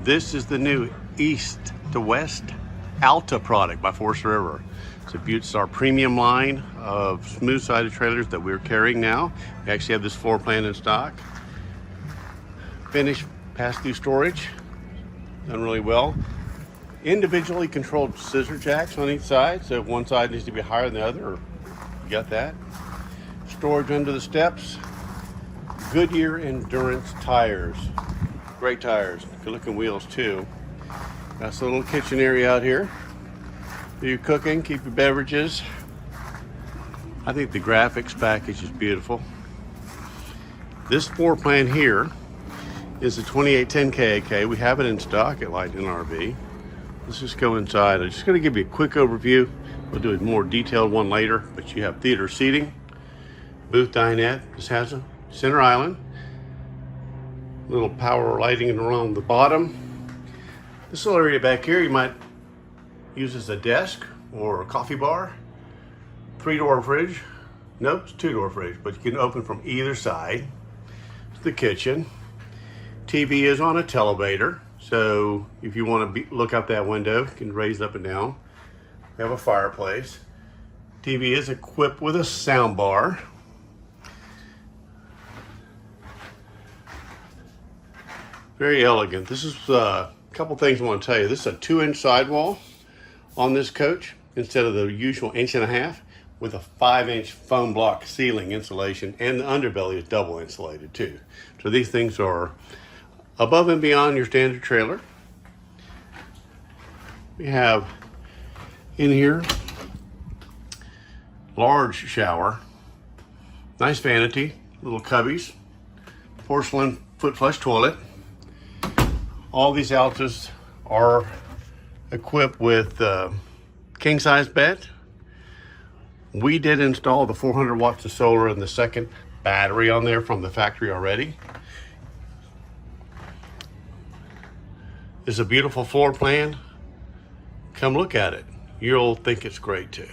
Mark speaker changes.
Speaker 1: This is the new East to West Alta product by RV'er. It's our premium line of smooth-sided trailers that we're carrying now. We actually have this floor plan in stock. Finished pass-through storage, done really well. Individually controlled scissor jacks on each side, so if one side needs to be higher than the other, you got that. Storage under the steps. Goodyear Endurance tires. Great tires. Good looking wheels too. That's a little kitchen area out here. Do your cooking, keep your beverages. I think the graphics package is beautiful. This floor plan here is the 2810KIK. We have it in stock at Lightnin RV. Let's just go inside. I'm just going to give you a quick overview. We'll do a more detailed one later, but you have theater seating, booth dinette. This has a center island, little power lighting around the bottom. This little area back here you might use as a desk or a coffee bar. 3-door fridge. Nope, it's 2-door fridge, but you can open from either side. It's the kitchen. TV is on a televator, so if you want to look out that window, you can raise it up and down. We have a fireplace. TV is equipped with a sound bar. Very elegant. This is a couple things I want to tell you. This is a 2-inch sidewall on this coach instead of the usual 1.5 inch with a 5-inch foam block ceiling insulation, and the underbelly is double insulated too. So these things are above and beyond your standard trailer. We have in here large shower, nice vanity, little cubbies, porcelain foot flush toilet. All these Altas are equipped with king size bed. We did install the 400 watts of solar and the second battery on there from the factory already. It's a beautiful floor plan. Come look at it. You'll think it's great too.